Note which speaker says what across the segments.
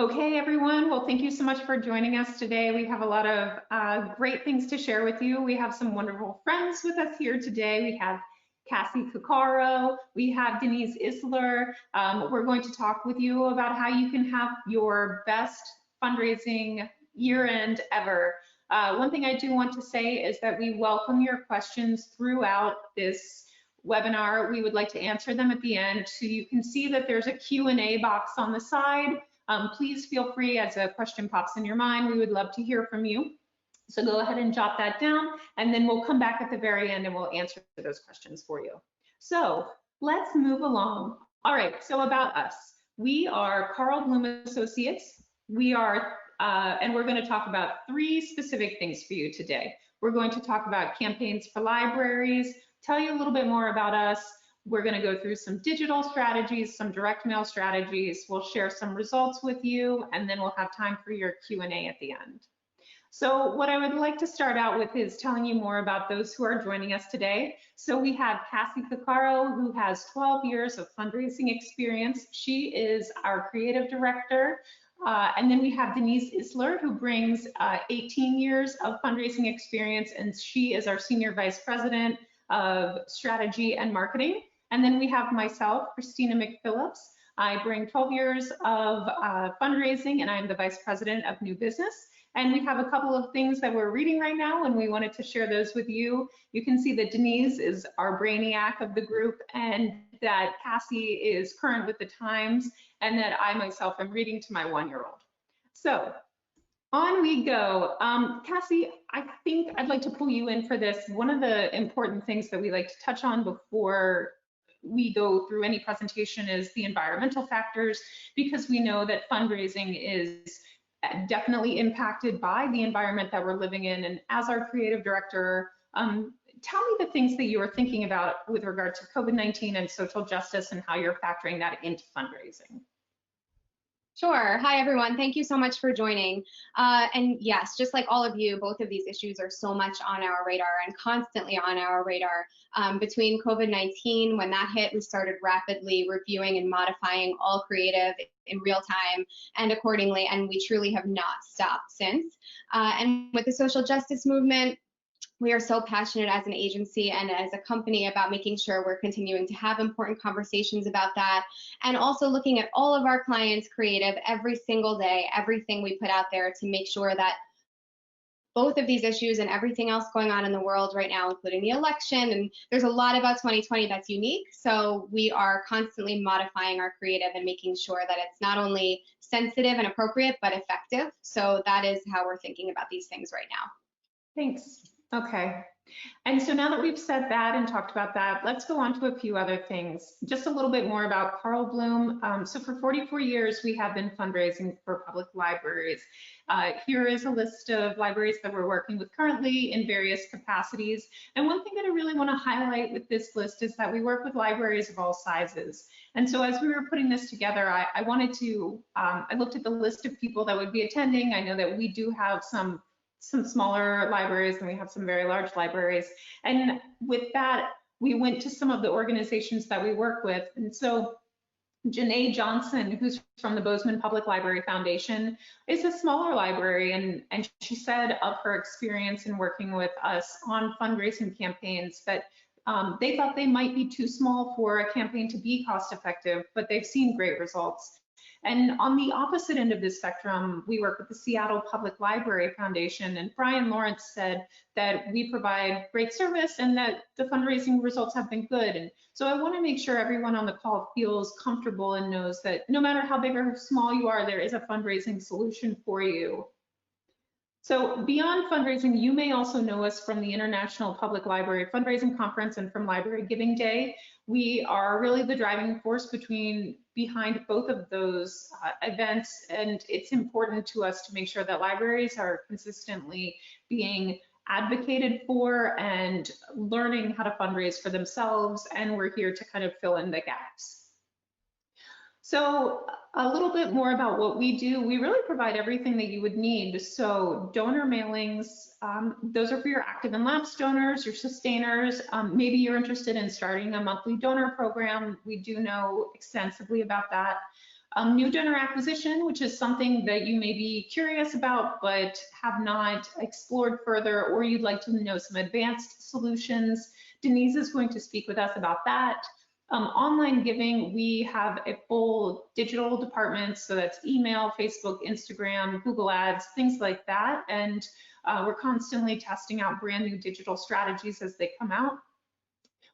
Speaker 1: Okay, everyone. Well, thank you so much for joining us today. We have a lot of great things to share with you. We have some wonderful friends with us here today. We have Cassie Cuccaro, we have Denise Isler. We're going to talk with you about how you can have your best fundraising year-end ever. One thing I do want to say is that we welcome your questions throughout this webinar. We would like to answer them at the end. So you can see that there's a Q&A box on the side. Please feel free, as a question pops in your mind, we would love to hear from you. So go ahead and jot that down, and then we'll come back at the very end and we'll answer those questions for you. So let's move along. All right, so about us. We are Carl Bloom Associates. We are, and we're going to talk about 3 specific things for you today. We're going to talk about campaigns for libraries, tell you a little bit more about us. We're going to go through some digital strategies, some direct mail strategies. We'll share some results with you, and then we'll have time for your Q&A at the end. So what I would like to start out with is telling you more about those who are joining us today. So we have Cassie Cuccaro, who has 12 years of fundraising experience. She is our creative director. And then we have Denise Isler, who brings 18 years of fundraising experience, and she is our senior vice president of strategy and marketing. And then we have myself, Christina McPhillips. I bring 12 years of fundraising, and I'm the vice president of new business. And we have a couple of things that we're reading right now, and we wanted to share those with you. You can see that Denise is our brainiac of the group, and that Cassie is current with the times, and that I myself am reading to my 1-year-old. So on we go. Cassie, I think I'd like to pull you in for this. One of the important things that we like to touch on before we go through any presentation is the environmental factors, because we know that fundraising is definitely impacted by the environment that we're living in. And as our creative director, tell me the things that you are thinking about with regard to COVID-19 and social justice and how you're factoring that into fundraising.
Speaker 2: Sure. Hi, everyone. Thank you so much for joining. And yes, just like all of you, both of these issues are so much on our radar and constantly on our radar. Between COVID-19, when that hit, we started rapidly reviewing and modifying all creative in real time and accordingly, and we truly have not stopped since. And with the social justice movement, we are so passionate as an agency and as a company about making sure we're continuing to have important conversations about that, and also looking at all of our clients' creative every single day, everything we put out there, to make sure that both of these issues and everything else going on in the world right now, including the election, and there's a lot about 2020 that's unique, so we are constantly modifying our creative and making sure that it's not only sensitive and appropriate, but effective. So that is how we're thinking about these things right now.
Speaker 1: Thanks. Okay, and so now that we've said that and talked about that, let's go on to a few other things. Just a little bit more about Carl Bloom. So for 44 years, we have been fundraising for public libraries. Here is a list of libraries that we're working with currently in various capacities. And one thing that I really want to highlight with this list is that we work with libraries of all sizes. And so as we were putting this together, I wanted to, I looked at the list of people that would be attending. I know that we do have some smaller libraries and we have some very large libraries. And with that, we went to some of the organizations that we work with. And so Janae Johnson, who's from the Bozeman Public Library Foundation, is a smaller library. And she said of her experience in working with us on fundraising campaigns that they thought they might be too small for a campaign to be cost effective, but they've seen great results. And on the opposite end of this spectrum, we work with the Seattle Public Library Foundation, and Brian Lawrence said that we provide great service and that the fundraising results have been good. And so I want to make sure everyone on the call feels comfortable and knows that no matter how big or small you are, there is a fundraising solution for you. So beyond fundraising, you may also know us from the International Public Library Fundraising Conference and from Library Giving Day. We are really the driving force behind both of those events, and it's important to us to make sure that libraries are consistently being advocated for and learning how to fundraise for themselves, and we're here to kind of fill in the gaps. So a little bit more about what we do. We really provide everything that you would need. So donor mailings, those are for your active and lapsed donors, your sustainers. Maybe you're interested in starting a monthly donor program. We do know extensively about that. New donor acquisition, which is something that you may be curious about but have not explored further, or you'd like to know some advanced solutions. Denise is going to speak with us about that. Online giving, we have a full digital department, so that's email, Facebook, Instagram, Google Ads, things like that. And we're constantly testing out brand new digital strategies as they come out.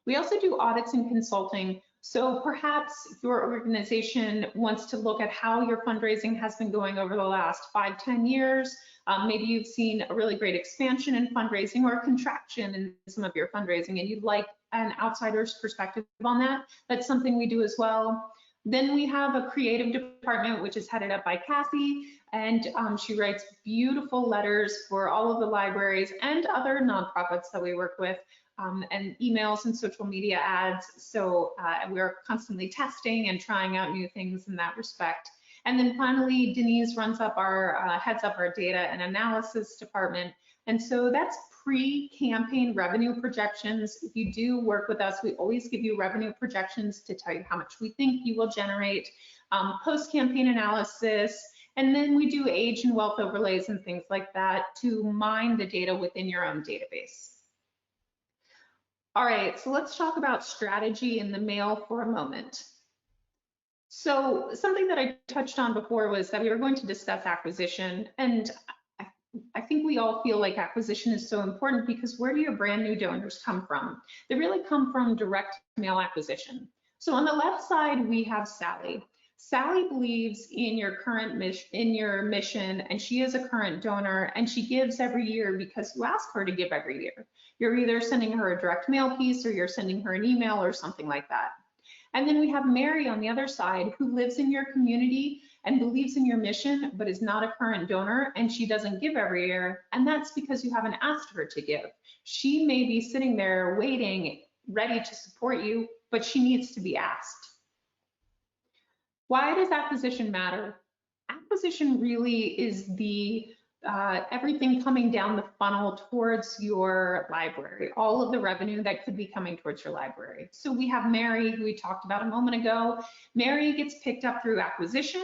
Speaker 1: We also do audits and consulting. So perhaps your organization wants to look at how your fundraising has been going over the last 5-10 years. Maybe you've seen a really great expansion in fundraising or a contraction in some of your fundraising, and you'd like an outsider's perspective on that. That's something we do as well. Then we have a creative department, which is headed up by Kathy, and she writes beautiful letters for all of the libraries and other nonprofits that we work with. And emails and social media ads. So we're constantly testing and trying out new things in that respect. And then finally, Denise runs up heads up our data and analysis department. And so that's pre-campaign revenue projections. If you do work with us, we always give you revenue projections to tell you how much we think you will generate, post-campaign analysis, and then we do age and wealth overlays and things like that to mine the data within your own database. All right, so let's talk about strategy in the mail for a moment. So something that I touched on before was that we were going to discuss acquisition, and I think we all feel like acquisition is so important because where do your brand new donors come from? They really come from direct mail acquisition. So on the left side, we have Sally. Sally believes in your current mission, and she is a current donor, and she gives every year because you ask her to give every year. You're either sending her a direct mail piece or you're sending her an email or something like that. And then we have Mary on the other side, who lives in your community and believes in your mission, but is not a current donor, and she doesn't give every year. And that's because you haven't asked her to give. She may be sitting there waiting, ready to support you, but she needs to be asked. Why does acquisition matter? Acquisition really is the everything coming down the funnel towards your library, all of the revenue that could be coming towards your library. So we have Mary, who we talked about a moment ago. Mary gets picked up through acquisition,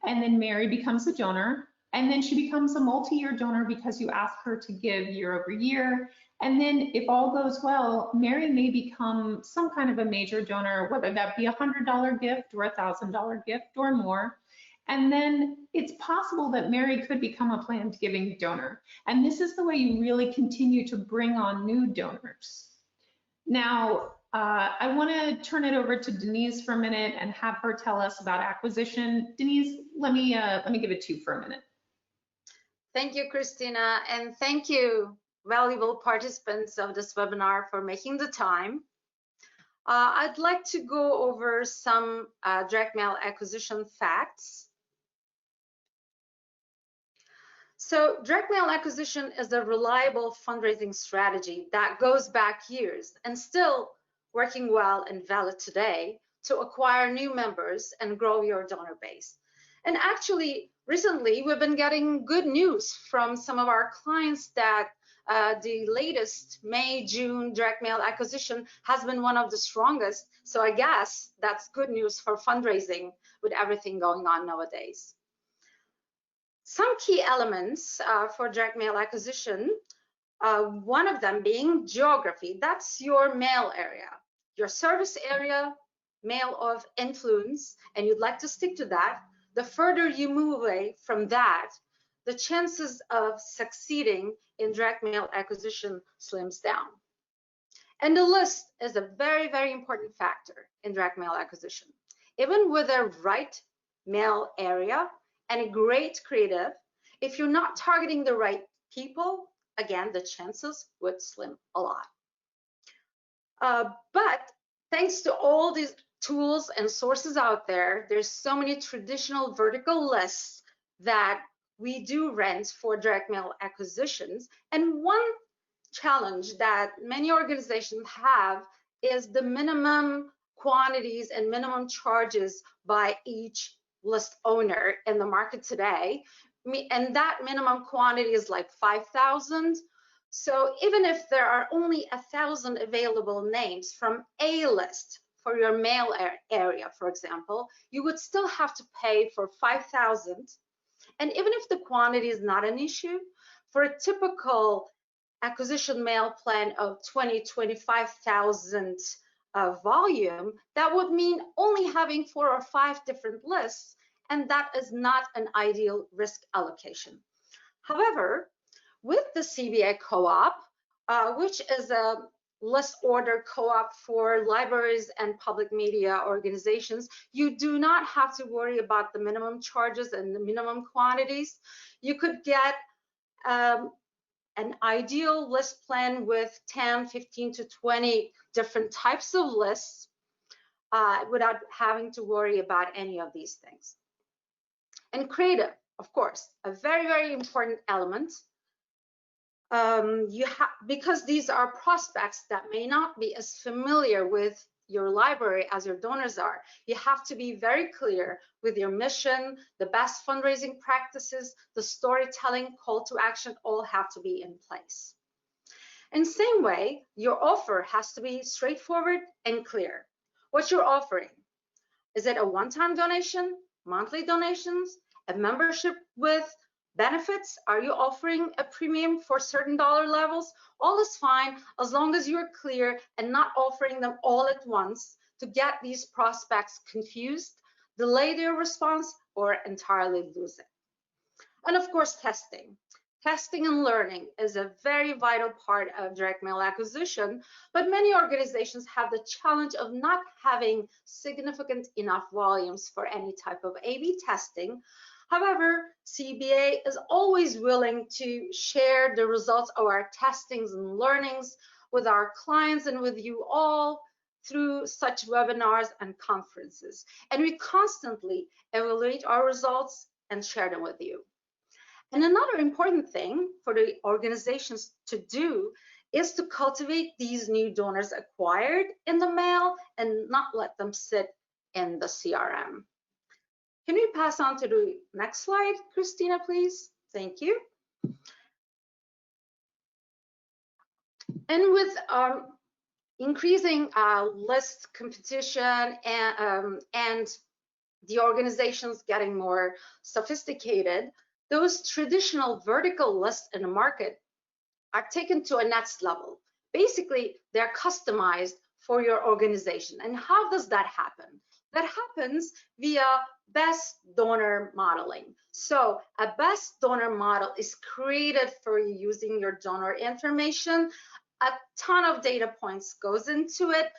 Speaker 1: and then Mary becomes a donor, and then she becomes a multi-year donor because you ask her to give year over year. And then if all goes well, Mary may become some kind of a major donor, whether that be a $100 gift or a $1,000 gift or more. And then it's possible that Mary could become a planned giving donor. And this is the way you really continue to bring on new donors. Now, I want to turn it over to Denise for a minute and have her tell us about acquisition. Denise, let me give it to you for a minute.
Speaker 3: Thank you, Christina, and thank you, valuable participants of this webinar, for making the time. I'd like to go over some direct mail acquisition facts. So direct mail acquisition is a reliable fundraising strategy that goes back years and still working well and valid today to acquire new members and grow your donor base. And actually, recently, we've been getting good news from some of our clients that the latest May-June direct mail acquisition has been one of the strongest. So I guess that's good news for fundraising with everything going on nowadays. Some key elements for direct mail acquisition, one of them being geography. That's your mail area, your service area, mail of influence, and you'd like to stick to that. The further you move away from that, the chances of succeeding in direct mail acquisition slims down. And the list is a very, very important factor in direct mail acquisition. Even with a right mail area and a great creative, if you're not targeting the right people, again, the chances would slim a lot. But thanks to all these tools and sources out there, there's so many traditional vertical lists that we do rent for direct mail acquisitions. And one challenge that many organizations have is the minimum quantities and minimum charges by each list owner in the market today. And that minimum quantity is like 5,000. So even if there are only 1,000 available names from a list for your mail area, for example, you would still have to pay for 5,000. And even if the quantity is not an issue, for a typical acquisition mail plan of 25,000 volume, that would mean only having 4 or 5 different lists, and that is not an ideal risk allocation. However, with the CBA co-op, which is a list order co-op for libraries and public media organizations, you do not have to worry about the minimum charges and the minimum quantities. You could get an ideal list plan with 10, 15 to 20 different types of lists without having to worry about any of these things. And creative, of course, a very, very important element. Because these are prospects that may not be as familiar with your library as your donors are, you have to be very clear with your mission, the best fundraising practices, the storytelling, call to action, all have to be in place. In the same way, your offer has to be straightforward and clear. What you're offering, is it a one-time donation, monthly donations, a membership with benefits? Are you offering a premium for certain dollar levels? All is fine as long as you're clear and not offering them all at once to get these prospects confused, delay their response, or entirely lose it. And of course, testing. Testing and learning is a very vital part of direct mail acquisition, but many organizations have the challenge of not having significant enough volumes for any type of A/B testing. However, CBA is always willing to share the results of our testings and learnings with our clients and with you all through such webinars and conferences. And we constantly evaluate our results and share them with you. And another important thing for the organizations to do is to cultivate these new donors acquired in the mail and not let them sit in the CRM. Can we pass on to the next slide, Christina, please? Thank you. And with increasing list competition and the organizations getting more sophisticated, those traditional vertical lists in the market are taken to a next level. Basically, they're customized for your organization. And how does that happen? That happens via best donor modeling. So a best donor model is created for you using your donor information. A ton of data points goes into it,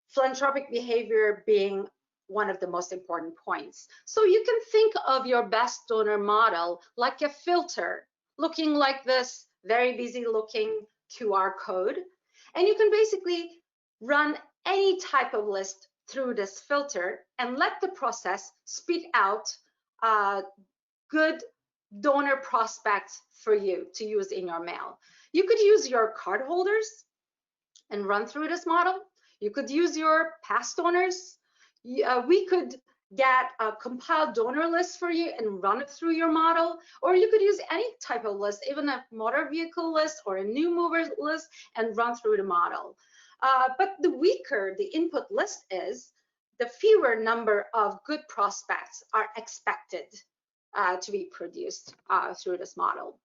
Speaker 3: philanthropic behavior being one of the most important points. So you can think of your best donor model like a filter, looking like this very busy looking QR code. And you can basically run any type of list through this filter and let the process spit out good donor prospects for you to use in your mail. You could use your cardholders and run through this model. You could use your past donors. We could get a compiled donor list for you and run it through your model, or you could use any type of list, even a motor vehicle list or a new mover list, and run through the model. But the weaker the input list is, the fewer number of good prospects are expected to be produced through this model.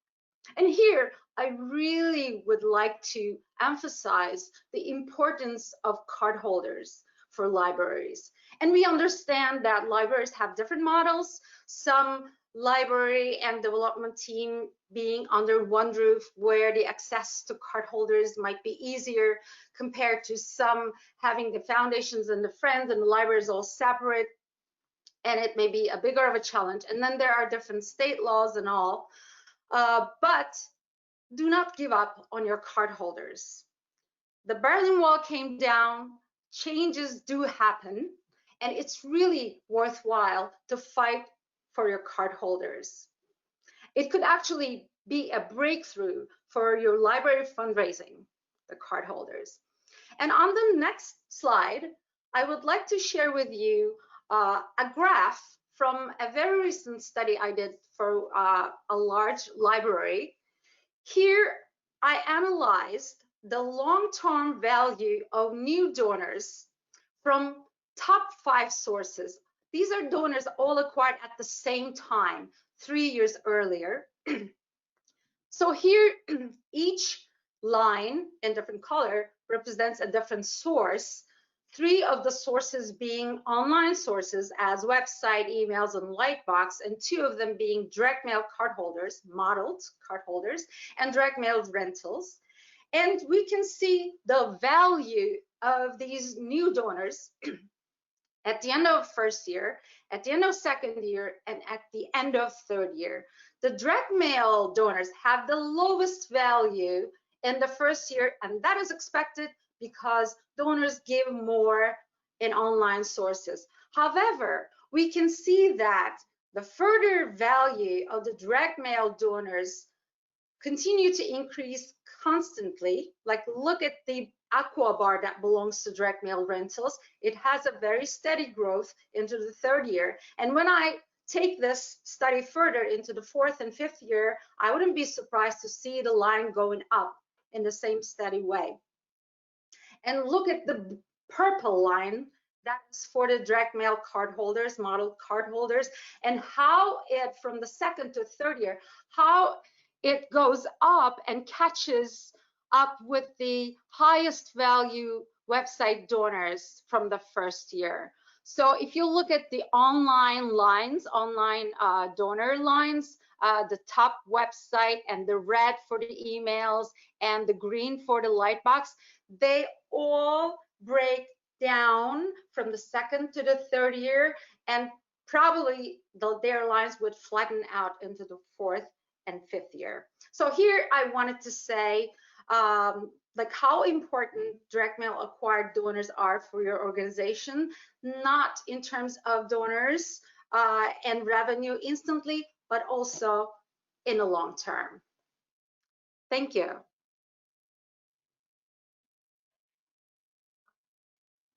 Speaker 3: And here, I really would like to emphasize the importance of cardholders for libraries. And we understand that libraries have different models, some library and development team being under one roof where the access to cardholders might be easier compared to some having the foundations and the friends and the libraries all separate, and it may be a bigger of a challenge. And then there are different state laws and all, but do not give up on your cardholders. The Berlin Wall came down, changes do happen, and it's really worthwhile to fight for your cardholders. It could actually be a breakthrough for your library fundraising, the cardholders. And on the next slide, I would like to share with you a graph from a very recent study I did for a large library. Here, I analyzed the long-term value of new donors from top 5 sources. These are donors all acquired at the same time, 3 years earlier. So here, each line in different color represents a different source. 3 of the sources being online sources as website, emails, and Lightbox, and 2 of them being direct mail cardholders, modeled cardholders, and direct mail rentals. And we can see the value of these new donors at the end of first year, at the end of second year, and at the end of third year. The direct mail donors have the lowest value in the first year, and that is expected because donors give more in online sources. However, we can see that the further value of the direct mail donors continue to increase constantly. Like, look at the aqua bar that belongs to direct mail rentals. It has a very steady growth into the third year. And when I take this study further into the fourth and fifth year, I wouldn't be surprised to see the line going up in the same steady way. And look at the purple line. That's for the direct mail cardholders, model cardholders, and how it, from the second to third year, how it goes up and catches up with the highest value website donors from the first year. So if you look at the online lines, online donor lines, the top website and the red for the emails and the green for the Lightbox, they all break down from the second to the third year, and probably their lines would flatten out into the fourth and fifth year. So here I wanted to say like how important direct mail acquired donors are for your organization, not in terms of donors and revenue instantly, but also in the long term. Thank you.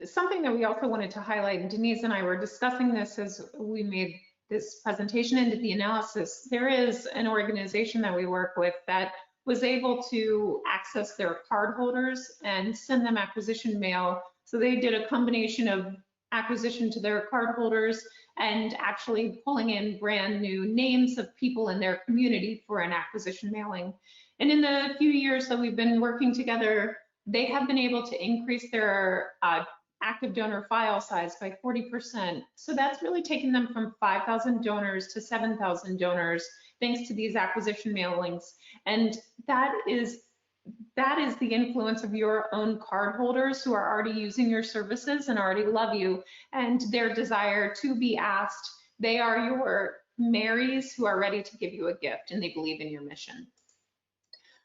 Speaker 1: Something that we also wanted to highlight, and Denise and I were discussing this as we made this presentation and did the analysis, there is an organization that we work with that was able to access their cardholders and send them acquisition mail. So they did a combination of acquisition to their cardholders and actually pulling in brand new names of people in their community for an acquisition mailing. And in the few years that we've been working together, they have been able to increase their active donor file size by 40%. So that's really taken them from 5,000 donors to 7,000 donors, thanks to these acquisition mailings. And that is the influence of your own cardholders who are already using your services and already love you, and their desire to be asked. They are your Marys who are ready to give you a gift, and they believe in your mission.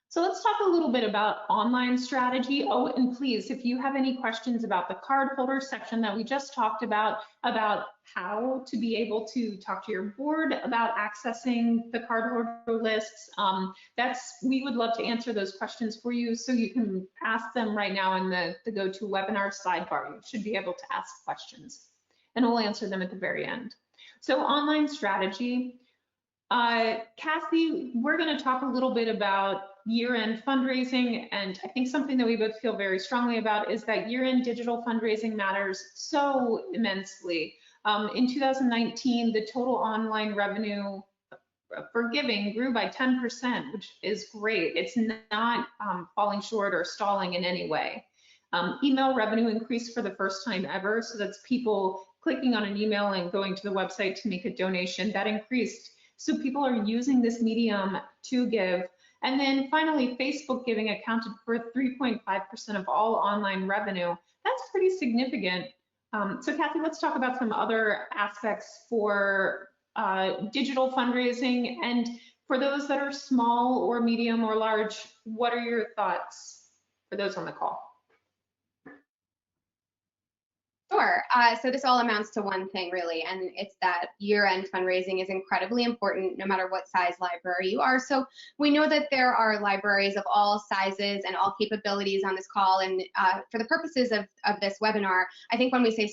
Speaker 1: So let's talk a little bit about online strategy. Oh, and please, if you have any questions about the cardholder section that we just talked about how to be able to talk to your board about accessing the cardholder lists, we would love to answer those questions for you. So you can ask them right now in the GoToWebinar sidebar. You should be able to ask questions, and we'll answer them at the very end. So online strategy. Cassie, we're going to talk a little bit about year-end fundraising, and I think something that we both feel very strongly about is that year-end digital fundraising matters so immensely. In 2019, the total online revenue for giving grew by 10%, which is great. It's not falling short or stalling in any way. Email revenue increased for the first time ever, so that's people clicking on an email and going to the website to make a donation. That increased. So people are using this medium to give. And then finally, Facebook giving accounted for 3.5% of all online revenue. That's pretty significant. So Kathy, let's talk about some other aspects for digital fundraising. And for those that are small or medium or large, what are your thoughts for those on the call?
Speaker 2: Sure. So this all amounts to one thing, really, and it's that year-end fundraising is incredibly important no matter what size library you are. So we know that there are libraries of all sizes and all capabilities on this call, and for the purposes of this webinar, I think when we say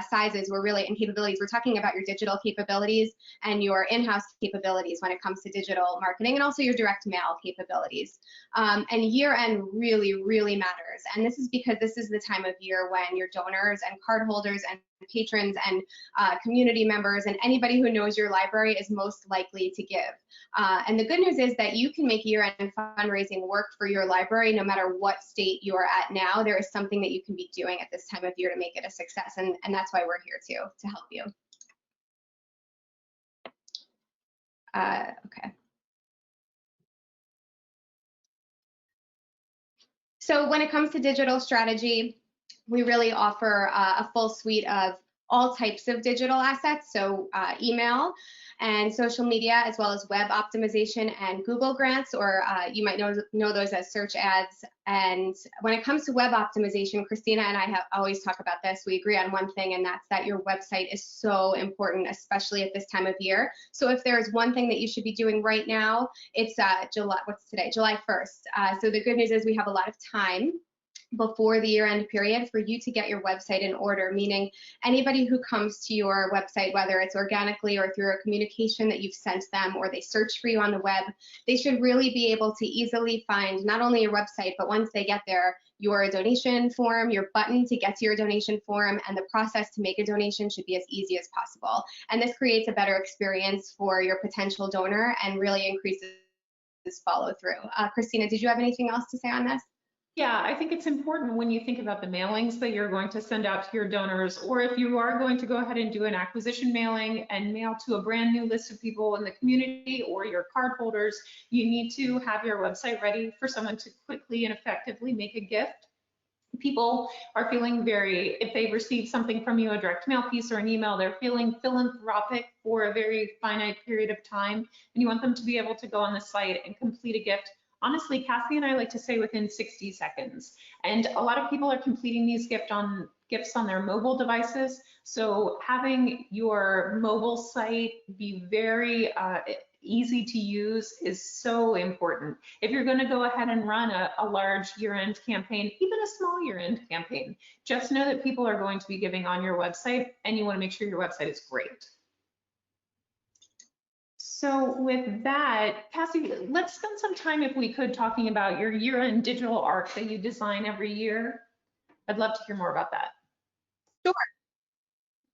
Speaker 2: sizes, we're really in capabilities, we're talking about your digital capabilities and your in-house capabilities when it comes to digital marketing, and also your direct mail capabilities. And year-end really, really matters, and this is because this is the time of year when your donors and cardholders cardholders and patrons and community members, and anybody who knows your library is most likely to give. And the good news is that you can make year-end fundraising work for your library no matter what state you are at now. There is something that you can be doing at this time of year to make it a success, and that's why we're here to help you. Okay. So when it comes to digital strategy, we really offer a full suite of all types of digital assets, so email and social media, as well as web optimization and Google grants, or you might know those as search ads. And when it comes to web optimization, Christina and I have always talk about this. We agree on one thing, and that's that your website is so important, especially at this time of year. So if there's one thing that you should be doing right now, it's what's today? July 1st. So the good news is we have a lot of time before the year-end period for you to get your website in order, meaning anybody who comes to your website, whether it's organically or through a communication that you've sent them or they search for you on the web, they should really be able to easily find not only your website, but once they get there, your donation form, your button to get to your donation form, and the process to make a donation should be as easy as possible. And this creates a better experience for your potential donor and really increases follow through. Christina, did you have anything else to say on this?
Speaker 1: Yeah, I think it's important when you think about the mailings that you're going to send out to your donors, or if you are going to go ahead and do an acquisition mailing and mail to a brand new list of people in the community or your card holders, you need to have your website ready for someone to quickly and effectively make a gift. People are feeling if they've received something from you, a direct mail piece or an email, they're feeling philanthropic for a very finite period of time, and you want them to be able to go on the site and complete a gift. Honestly, Cassie and I like to say within 60 seconds. And a lot of people are completing these gifts on their mobile devices. So having your mobile site be very easy to use is so important. If you're going to go ahead and run a large year-end campaign, even a small year-end campaign, just know that people are going to be giving on your website, and you want to make sure your website is great. So with that, Cassie, let's spend some time, if we could, talking about your year-end digital arc that you design every year. I'd love to hear more about that.
Speaker 2: Sure.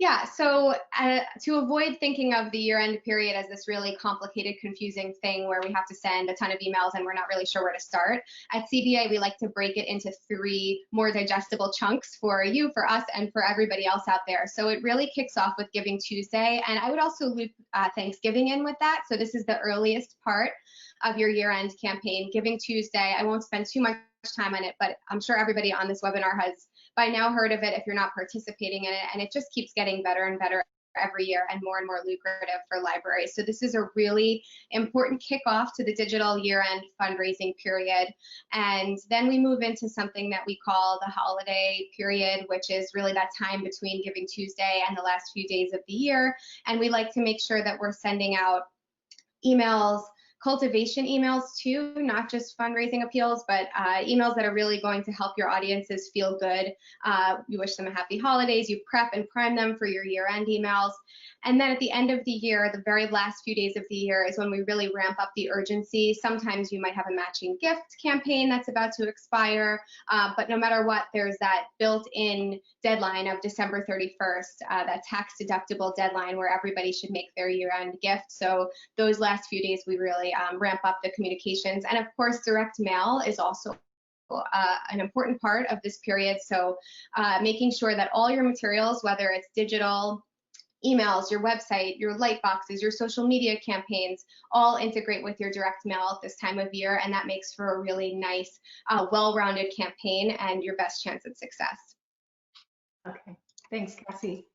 Speaker 2: Yeah, so to avoid thinking of the year-end period as this really complicated, confusing thing where we have to send a ton of emails and we're not really sure where to start, at CBA, we like to break it into 3 more digestible chunks for you, for us, and for everybody else out there. So it really kicks off with Giving Tuesday, and I would also loop Thanksgiving in with that. So this is the earliest part of your year-end campaign, Giving Tuesday. I won't spend too much time on it, but I'm sure everybody on this webinar has by now heard of it if you're not participating in it, and it just keeps getting better and better every year and more lucrative for libraries. So this is a really important kickoff to the digital year-end fundraising period. And then we move into something that we call the holiday period, which is really that time between Giving Tuesday and the last few days of the year. And we like to make sure that we're sending out emails, cultivation emails too, not just fundraising appeals, but emails that are really going to help your audiences feel good. You wish them a happy holidays, you prep and prime them for your year-end emails. And then at the end of the year, the very last few days of the year is when we really ramp up the urgency. Sometimes you might have a matching gift campaign that's about to expire, but no matter what, there's that built-in deadline of December 31st, that tax-deductible deadline where everybody should make their year-end gift. So those last few days, we really ramp up the communications. And of course, direct mail is also an important part of this period. So making sure that all your materials, whether it's digital, emails, your website, your light boxes, your social media campaigns, all integrate with your direct mail at this time of year, and that makes for a really nice, well-rounded campaign and your best chance at success.
Speaker 1: Okay, thanks, Cassie.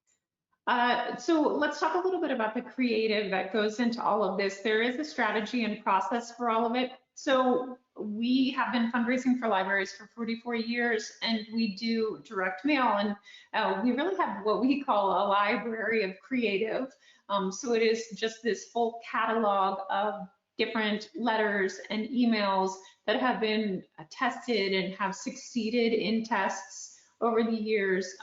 Speaker 1: So let's talk a little bit about the creative that goes into all of this. There is a strategy and process for all of it. So we have been fundraising for libraries for 44 years, and we do direct mail, and we really have what we call a library of creative. So it is just this full catalog of different letters and emails that have been tested and have succeeded in tests over the years.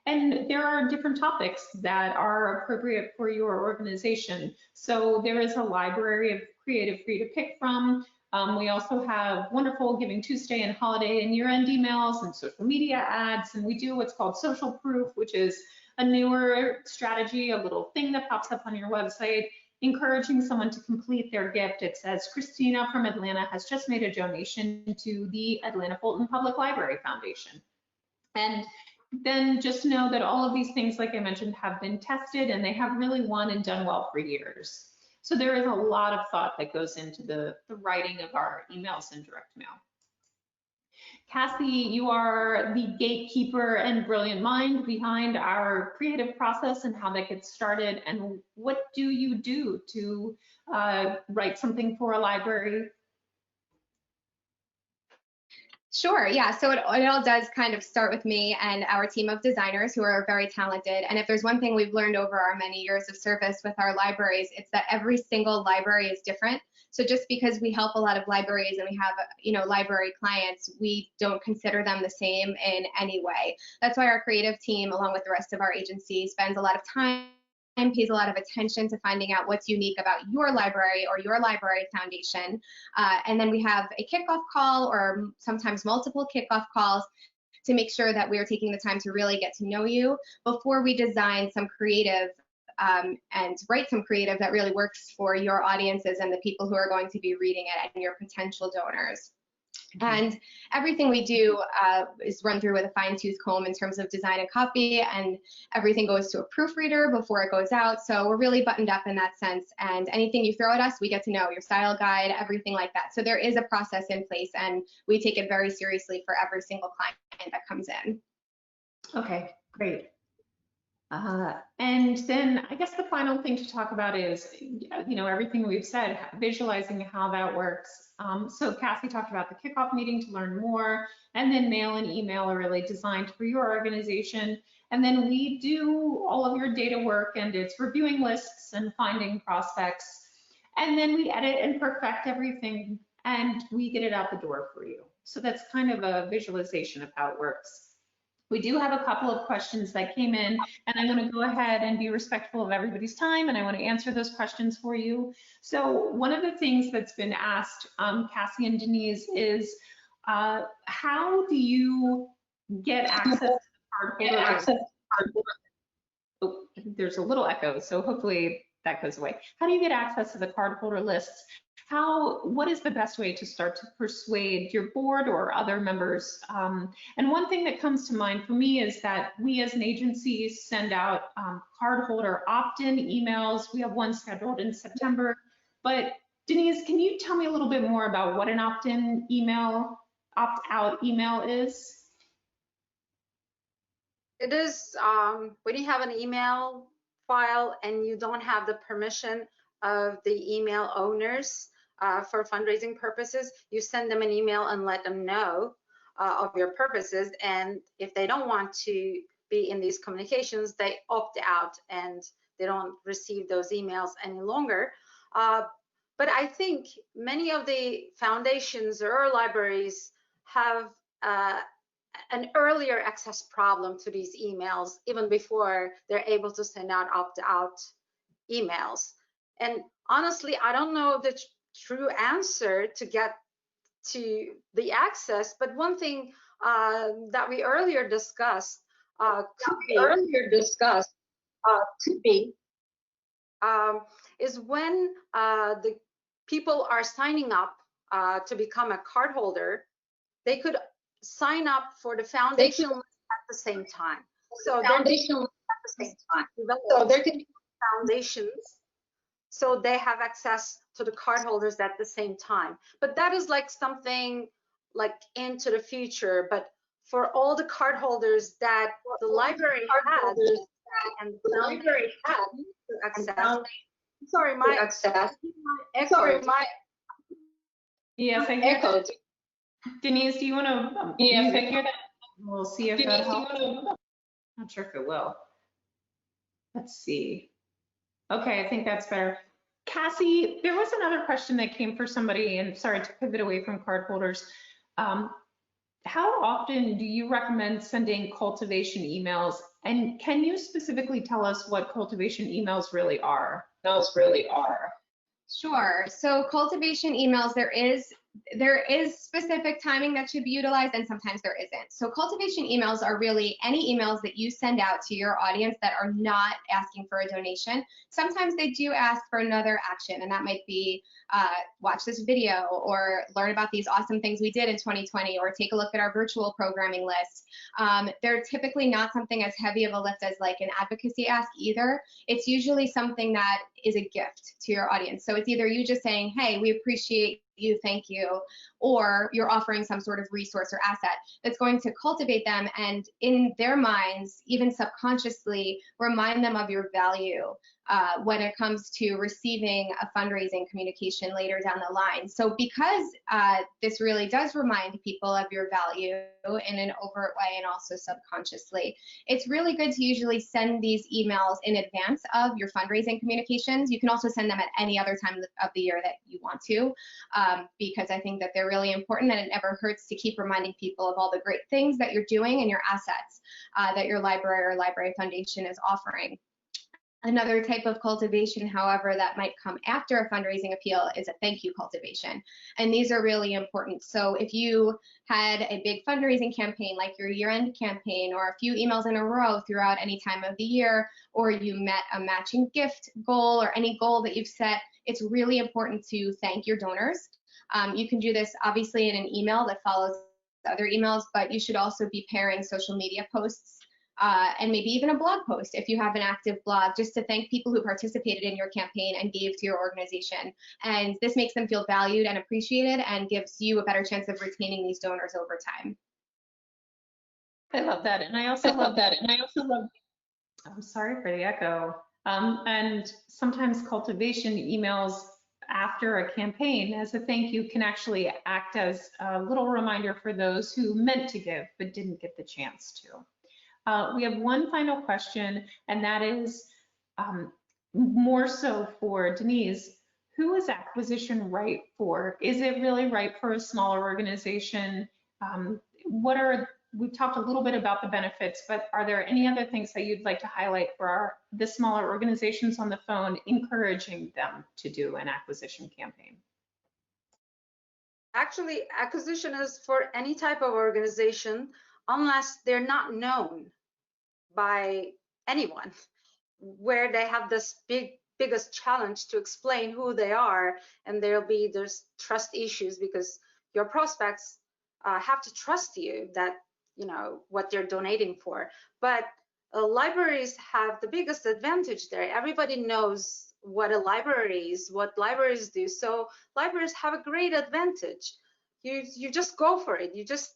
Speaker 1: And there are different topics that are appropriate for your organization. So there is a library of creative for you to pick from. We also have wonderful Giving Tuesday and holiday and year-end emails and social media ads. And we do what's called social proof, which is a newer strategy, a little thing that pops up on your website, encouraging someone to complete their gift. It says, Christina from Atlanta has just made a donation to the Atlanta Fulton Public Library Foundation. And then just know that all of these things, like I mentioned, have been tested and they have really won and done well for years. So there is a lot of thought that goes into the writing of our emails and direct mail. Cassie, you are the gatekeeper and brilliant mind behind our creative process and how that gets started. And what do you do to write something for a library?
Speaker 2: Sure, yeah, so it all does kind of start with me and our team of designers who are very talented. And if there's one thing we've learned over our many years of service with our libraries, it's that every single library is different. So just because we help a lot of libraries and we have, library clients, we don't consider them the same in any way. That's why our creative team, along with the rest of our agency, spends a lot of time, pays a lot of attention to finding out what's unique about your library or your library foundation. And then we have a kickoff call or sometimes multiple kickoff calls to make sure that we are taking the time to really get to know you before we design some creative and write some creative that really works for your audiences and the people who are going to be reading it and your potential donors. And everything we do is run through with a fine-tooth comb in terms of design and copy, and everything goes to a proofreader before it goes out. So we're really buttoned up in that sense. And anything you throw at us, we get to know your style guide, everything like that. So there is a process in place, and we take it very seriously for every single client that comes in.
Speaker 1: Okay, great. And then I guess the final thing to talk about is, everything we've said, visualizing how that works. So Cassie talked about the kickoff meeting to learn more, and then mail and email are really designed for your organization. And then we do all of your data work, and it's reviewing lists and finding prospects. And then we edit and perfect everything, and we get it out the door for you. So that's kind of a visualization of how it works. We do have a couple of questions that came in, and I'm going to go ahead and be respectful of everybody's time, and I want to answer those questions for you. So one of the things that's been asked, Cassie and Denise, is how do you get access to the cardholder? Oh, there's a little echo, so hopefully that goes away. How do you get access to the cardholder lists? What is the best way to start to persuade your board or other members? And one thing that comes to mind for me is that we as an agency send out cardholder opt-in emails. We have one scheduled in September. But Denise, can you tell me a little bit more about what an opt-in email, opt-out email is?
Speaker 3: It is when you have an email file and you don't have the permission of the email owners for fundraising purposes, you send them an email and let them know of your purposes. And if they don't want to be in these communications, they opt out and they don't receive those emails any longer. But I think many of the foundations or libraries have an earlier access problem to these emails, even before they're able to send out opt-out emails. And honestly, I don't know the true answer to get to the access, but one thing that we earlier discussed could be is when the people are signing up to become a cardholder, they could sign up for the foundation list at the same time. So there can be foundations, so they have access to the cardholders at the same time. But that is like something like into the future. But for all the cardholders that the library had and the library had to access. Sorry, my access. Sorry, my.
Speaker 1: Yes, I echoed. Denise, do you want to? Yes, I hear that. We'll see if that helps. Not sure if it will. Let's see. Okay, I think that's better. Cassie, there was another question that came for somebody, and sorry to pivot away from cardholders. How often do you recommend sending cultivation emails? And can you specifically tell us what cultivation emails really are?
Speaker 2: Sure. So cultivation emails, there is there is specific timing that should be utilized, and sometimes there isn't. So cultivation emails are really any emails that you send out to your audience that are not asking for a donation. Sometimes they do ask for another action, and that might be watch this video, or learn about these awesome things we did in 2020, or take a look at our virtual programming list. They're typically not something as heavy of a lift as like an advocacy ask either. It's usually something that is a gift to your audience. So it's either you just saying, hey, we appreciate you, thank you, or you're offering some sort of resource or asset that's going to cultivate them and in their minds, even subconsciously, remind them of your value when it comes to receiving a fundraising communication later down the line. So because this really does remind people of your value in an overt way and also subconsciously, it's really good to usually send these emails in advance of your fundraising communications. You can also send them at any other time of the year that you want to, because I think that they're really important, and it never hurts to keep reminding people of all the great things that you're doing and your assets that your library or library foundation is offering. Another type of cultivation, however, that might come after a fundraising appeal is a thank you cultivation. And these are really important. So if you had a big fundraising campaign like your year-end campaign, or a few emails in a row throughout any time of the year, or you met a matching gift goal or any goal that you've set, it's really important to thank your donors. You can do this obviously in an email that follows other emails, but you should also be pairing social media posts and maybe even a blog post if you have an active blog, just to thank people who participated in your campaign and gave to your organization. And this makes them feel valued and appreciated and gives you a better chance of retaining these donors over time.
Speaker 1: I love that. And I also love that. And I also love, I'm sorry for the echo. And sometimes cultivation emails after a campaign as a thank you can actually act as a little reminder for those who meant to give but didn't get the chance to. We have one final question, and that is more so for Denise. Who is acquisition right for? Is it really right for a smaller organization? We've talked a little bit about the benefits, but are there any other things that you'd like to highlight for the smaller organizations on the phone, encouraging them to do an acquisition campaign?
Speaker 3: Actually, acquisition is for any type of organization, unless they're not known by anyone, where they have this biggest challenge to explain who they are, and there's trust issues because your prospects have to trust you that you know what they're donating for. But libraries have the biggest advantage there. Everybody knows what libraries do, so libraries have a great advantage. You just go for it. You just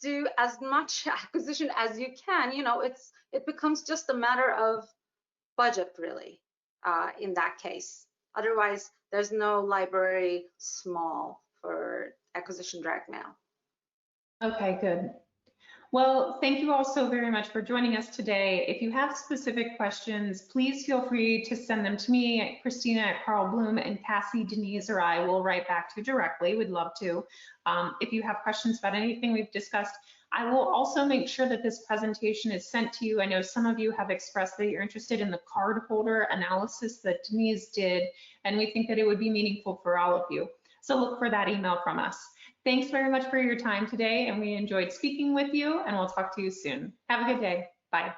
Speaker 3: do as much acquisition as you can. You know, it becomes just a matter of budget, really, in that case. Otherwise, there's no library small for acquisition direct mail.
Speaker 1: Okay, good. Well, thank you all so very much for joining us today. If you have specific questions, please feel free to send them to me, Christina at Carl Bloom, and Cassie, Denise, or I will write back to you directly. We'd love to. If you have questions about anything we've discussed, I will also make sure that this presentation is sent to you. I know some of you have expressed that you're interested in the cardholder analysis that Denise did, and we think that it would be meaningful for all of you. So look for that email from us. Thanks very much for your time today, and we enjoyed speaking with you, and we'll talk to you soon. Have a good day. Bye.